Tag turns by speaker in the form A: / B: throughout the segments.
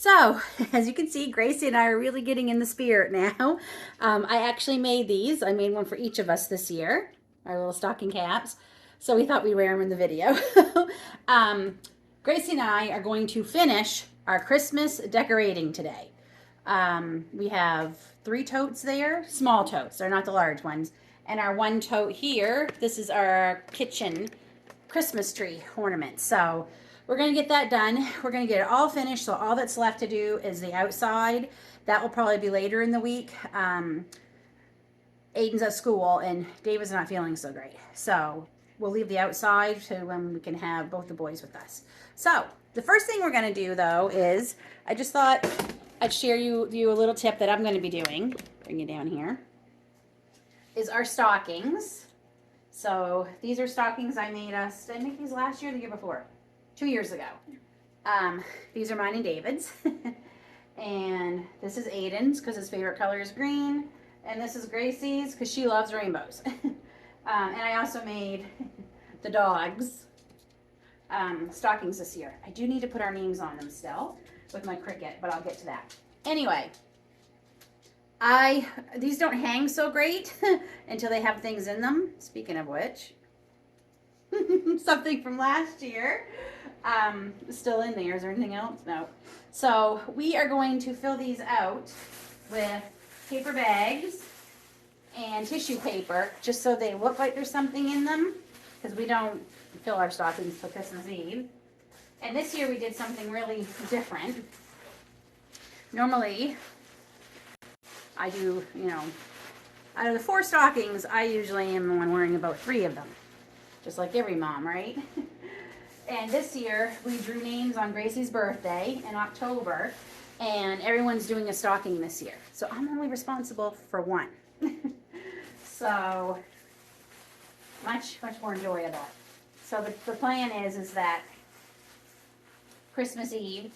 A: So, as you can see, Gracie and I are really getting in the spirit now. I actually made these. I made one for each of us this year, our little stocking caps. So we thought we'd wear them in the video. Gracie and I are going to finish our Christmas decorating today. We have 3 totes there, small totes. They're not the large ones. And our 1 tote here, this is our kitchen Christmas tree ornament. So we're going to get that done. We're going to get it all finished. So all that's left to do is the outside. That will probably be later in the week. Aiden's at school and David's not feeling so great. So we'll leave the outside to when we can have both the boys with us. So the first thing we're going to do though is, I just thought I'd share you a little tip that I'm going to be doing. Bring you down here. Is our stockings. So these are stockings I made us. Did I make these last year or the year before? 2 years ago. These are mine and David's. And this is Aiden's because his favorite color is green. And this is Gracie's because she loves rainbows. And I also made the dogs stockings this year. I do need to put our names on them still with my Cricut, but I'll get to that. Anyway, these don't hang so great until they have things in them. Speaking of which, something from last year still in there. Is there anything else? No. So we are going to fill these out with paper bags and tissue paper just so they look like there's something in them, because we don't fill our stockings till Christmas Eve. And this year we did something really different. Normally I do, out of the 4 stockings, I usually am the one wearing about 3 of them. Just like every mom, right? And this year, we drew names on Gracie's birthday in October, and everyone's doing a stocking this year. So I'm only responsible for 1. So, much more enjoyable. So the plan is that Christmas Eve,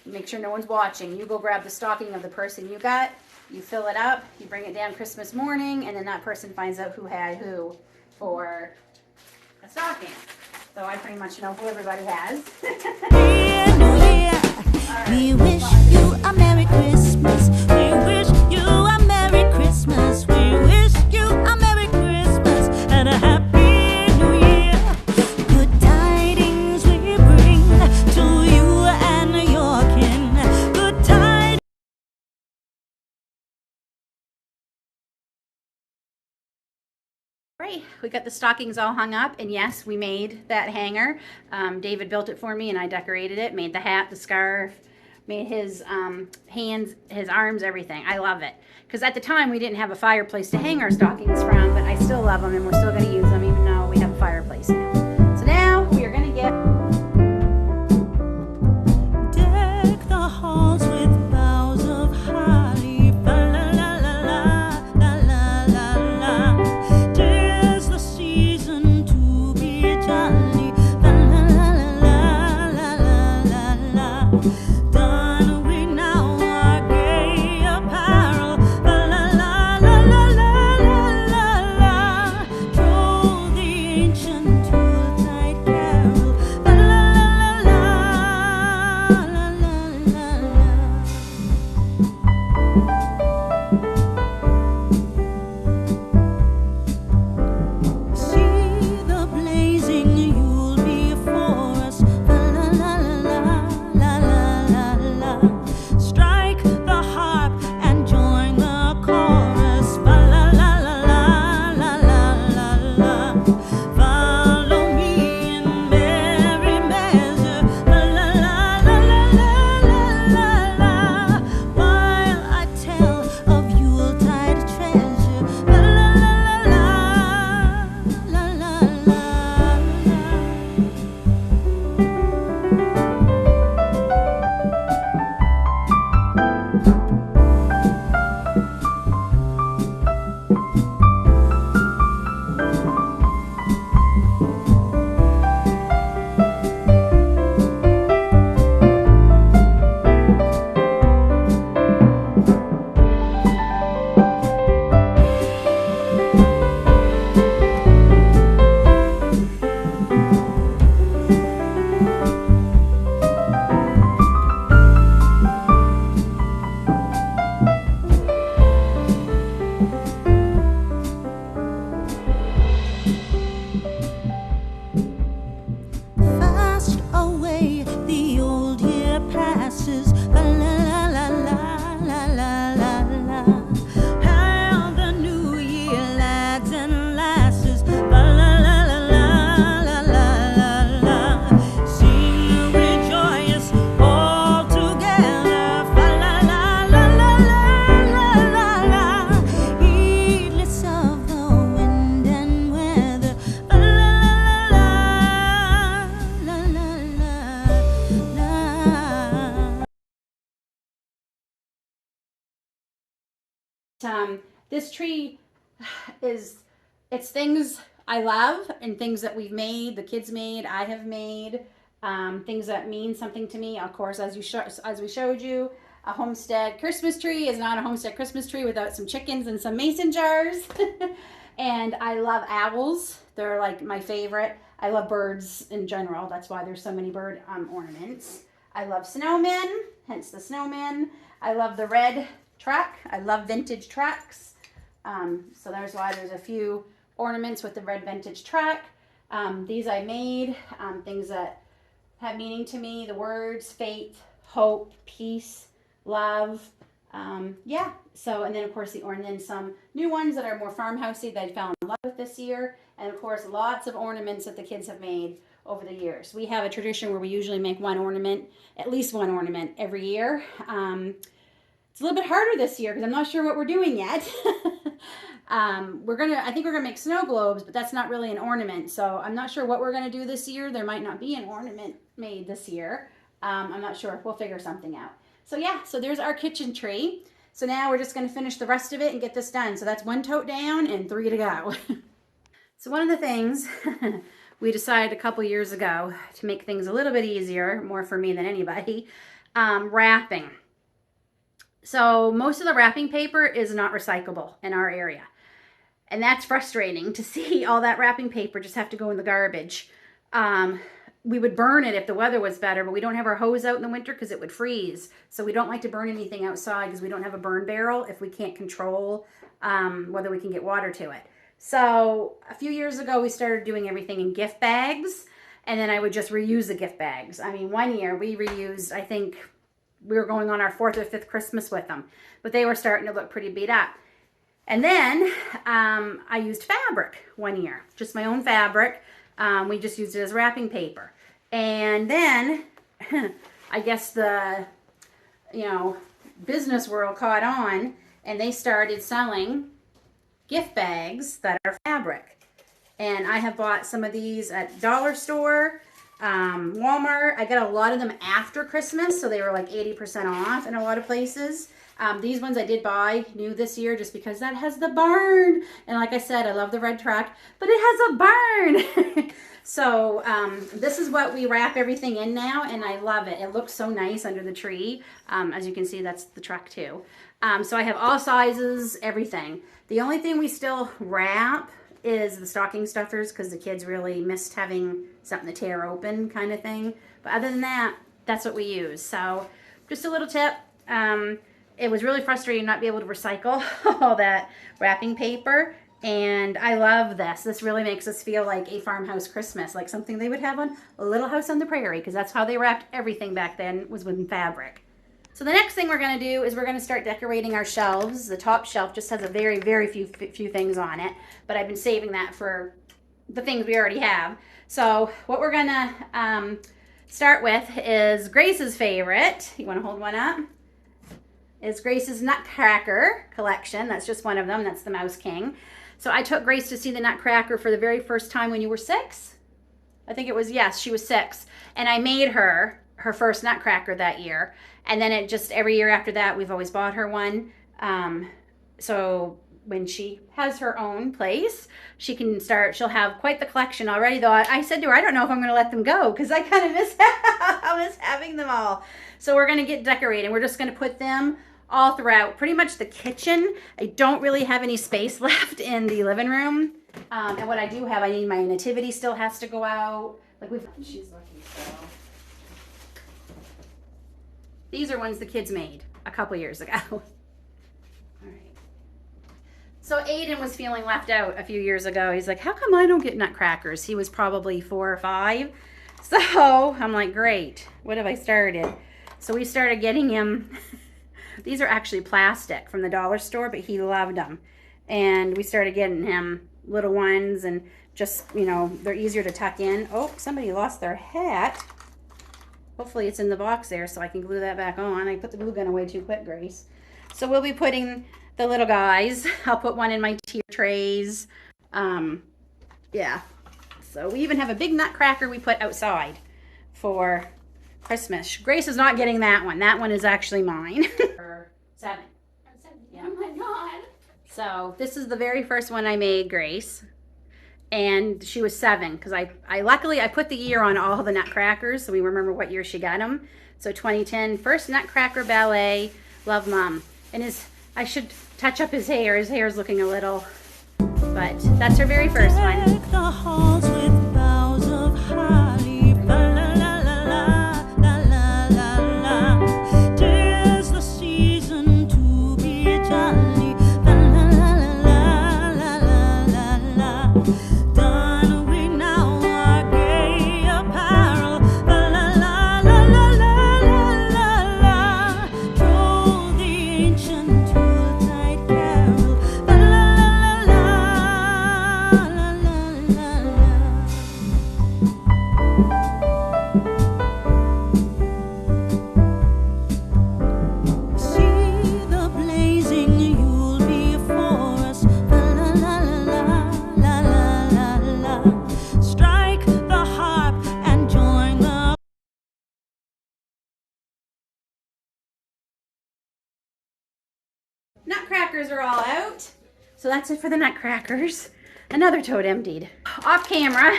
A: make sure no one's watching, you go grab the stocking of the person you got, you fill it up, you bring it down Christmas morning, and then that person finds out who had who for a stocking. So I pretty much know who everybody has.
B: Right. We wish you a Merry Christmas. We wish you a Merry Christmas. We wish you a Merry Christmas and a Happy New Year. Good tidings we bring to you and your kin. Good tidings.
A: Right, we got the stockings all hung up, and yes, we made that hanger. David built it for me and I decorated it, made the hat, the scarf, made his hands, his arms, everything. I love it. Because at the time we didn't have a fireplace to hang our stockings from, but I still love them and we're still going to use them even though we have a fireplace now. So now we are going to get...
B: Deck the halls with boughs of holly.
A: This tree it's things I love and things that we've made, the kids made, I have made, things that mean something to me. Of course, as we showed you, a Homestead Christmas tree is not a Homestead Christmas tree without some chickens and some mason jars. And I love owls. They're like my favorite. I love birds in general. That's why there's so many bird ornaments. I love snowmen, hence the snowman. I love the red truck. I love vintage trucks. So there's why there's a few ornaments with the red vintage truck. These I made, things that have meaning to me. The words, faith, hope, peace, love. Yeah, so, and then of course and then some new ones that are more farmhousey that I fell in love with this year. And of course, lots of ornaments that the kids have made over the years. We have a tradition where we usually make one ornament, at least one ornament every year. It's a little bit harder this year because I'm not sure what we're doing yet. I think we're gonna make snow globes, but that's not really an ornament. So I'm not sure what we're gonna do this year. There might not be an ornament made this year. I'm not sure. We'll figure something out. So yeah, so there's our kitchen tree. So now we're just gonna finish the rest of it and get this done. So that's 1 tote down and 3 to go. So one of the things we decided a couple years ago to make things a little bit easier, more for me than anybody, wrapping. So most of the wrapping paper is not recyclable in our area. And that's frustrating to see all that wrapping paper just have to go in the garbage. We would burn it if the weather was better, but we don't have our hose out in the winter because it would freeze. So we don't like to burn anything outside because we don't have a burn barrel if we can't control whether we can get water to it. So a few years ago, we started doing everything in gift bags, and then I would just reuse the gift bags. I mean, one year we reused, I think we were going on our 4th or 5th Christmas with them, but they were starting to look pretty beat up. And then I used fabric one year, just my own fabric. We just used it as wrapping paper. And then I guess the, business world caught on, and they started selling gift bags that are fabric. And I have bought some of these at dollar store, Walmart. I got a lot of them after Christmas, so they were like 80% off in a lot of places. These ones I did buy new this year just because that has the barn. And like I said, I love the red truck, but it has a barn. So this is what we wrap everything in now, and I love it. It looks so nice under the tree. As you can see, that's the truck too. So I have all sizes, everything. The only thing we still wrap is the stocking stuffers because the kids really missed having something to tear open kind of thing. But other than that, that's what we use. So just a little tip. It was really frustrating not be able to recycle all that wrapping paper. And I love this. This really makes us feel like a farmhouse Christmas, like something they would have on a Little House on the Prairie, because that's how they wrapped everything back then, was with fabric. So the next thing we're going to do is we're going to start decorating our shelves. The top shelf just has a very, very few things on it, but I've been saving that for the things we already have. So what we're going to start with is Grace's favorite. You want to hold one up? Is Grace's Nutcracker collection. That's just one of them. That's the Mouse King. So I took Grace to see the Nutcracker for the very first time when you were 6. I think it was, yes, she was 6. And I made her first Nutcracker that year. And then it just, every year after that, we've always bought her one. So when she has her own place, she'll have quite the collection already, though I said to her, I don't know if I'm going to let them go because I kind of miss having them all. So we're going to get decorating. We're just going to put them all throughout pretty much the kitchen. I don't really have any space left in the living room. And what I do have, I need my nativity still has to go out. She's lucky, so. These are ones the kids made a couple years ago. All right. So Aiden was feeling left out a few years ago. He's like, how come I don't get Nutcrackers? He was probably 4 or 5. So I'm like, great. What have I started? So we started getting him. These are actually plastic from the dollar store, but he loved them. And we started getting him little ones, and just, they're easier to tuck in. Oh, somebody lost their hat. Hopefully it's in the box there so I can glue that back on. I put the glue gun away too quick, Grace. So we'll be putting the little guys. I'll put one in my tier trays. Yeah. So we even have a big Nutcracker we put outside for Christmas. Grace is not getting that one. That one is actually mine. 7.
C: Yeah. Oh my God.
A: So this is the very first one I made, Grace. And she was 7 because I luckily I put the year on all the Nutcrackers so we remember what year she got them. So 2010, first Nutcracker ballet, love Mom. And I should touch up his hair. His hair's looking a little, but that's her very first one.
B: Deck the halls with boughs of holly. La la la la la la la la. 'Tis the season to be jolly. La la la la la la la la. Don we now our gay apparel. La la la la la la la la. Troll the ancient Yuletide carol. La la la la la la la la. See the blazing Yule before us. La la la la la la la la. Strike the harp and join the
A: Nutcrackers are all out. So that's it for the Nutcrackers. Another tote emptied. Off camera,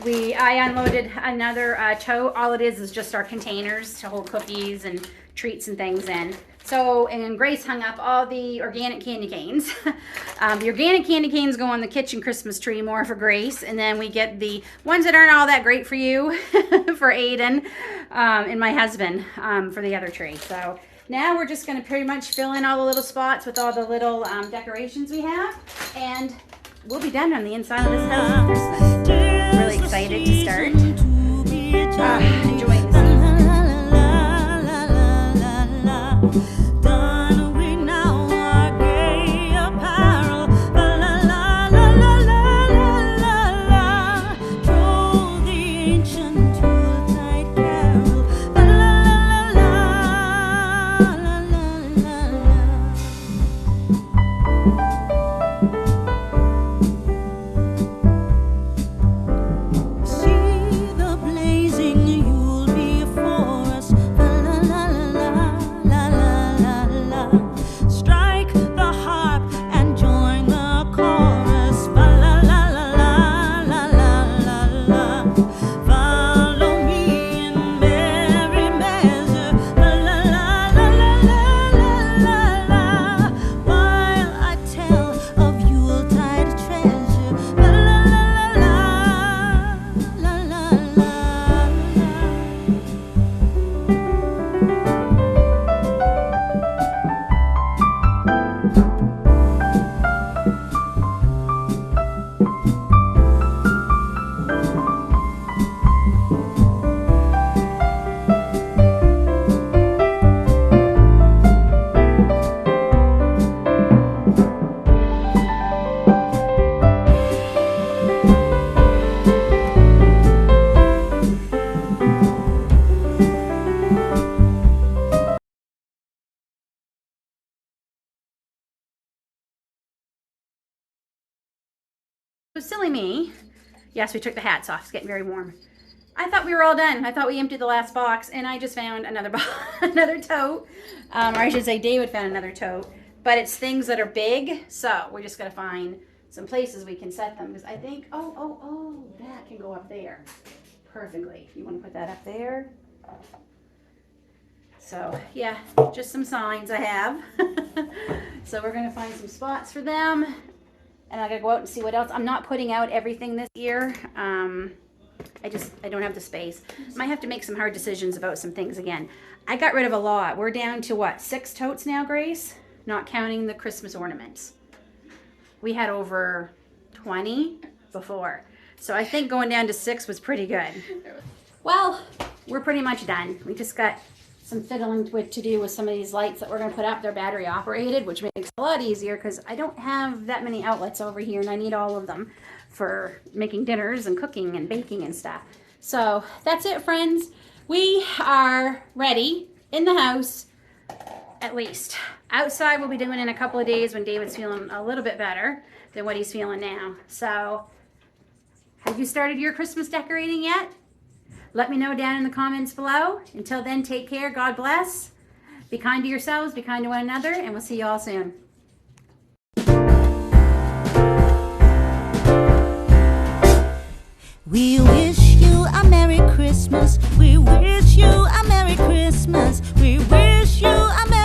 A: I unloaded another tote. All it is just our containers to hold cookies and treats and things in. So, and Grace hung up all the organic candy canes. The organic candy canes go on the kitchen Christmas tree, more for Grace. And then we get the ones that aren't all that great for you, for Aiden and my husband, for the other tree. So now we're just gonna pretty much fill in all the little spots with all the little decorations we have. And we'll be done on the inside of this house for Christmas. Really excited to start. Enjoying the season.
B: Don we now our gay apparel. La la la la la la la la. Troll the ancient Yuletide carol. La la la la la la la. See the blazing Yule before us. La la la la la la la la. Strike the harp and join the chorus. La la la la la la la la. Follow me in merry measure. La la la la la la la la. While I tell of Yuletide treasure. La la la la la la la la.
A: So silly me. Yes, we took the hats off. It's getting very warm. I thought we were all done. I thought we emptied the last box, and I just found another another tote. Or I should say David found another tote. But it's things that are big, so we're just gonna find some places we can set them. Because I think, oh, that can go up there perfectly. You want to put that up there? So yeah, just some signs I have. So we're gonna find some spots for them. And I gotta go out and see what else. I'm not putting out everything this year. I don't have the space. Might have to make some hard decisions about some things again. I got rid of a lot. We're down to what, 6 totes now, Grace? Not counting the Christmas ornaments. We had over 20 before. So I think going down to 6 was pretty good. Well, we're pretty much done. We just got some fiddling to do with some of these lights that we're going to put up. They're battery operated, which makes it a lot easier because I don't have that many outlets over here and I need all of them for making dinners and cooking and baking and stuff. So that's it, friends. We are ready in the house, at least. Outside we'll be doing in a couple of days when David's feeling a little bit better than what he's feeling now. So have you started your Christmas decorating yet? Let me know down in the comments below. Until then, take care. God bless. Be kind to yourselves. Be kind to one another. And we'll see you all soon.
B: We wish you a Merry Christmas. We wish you a Merry Christmas. We wish you a Merry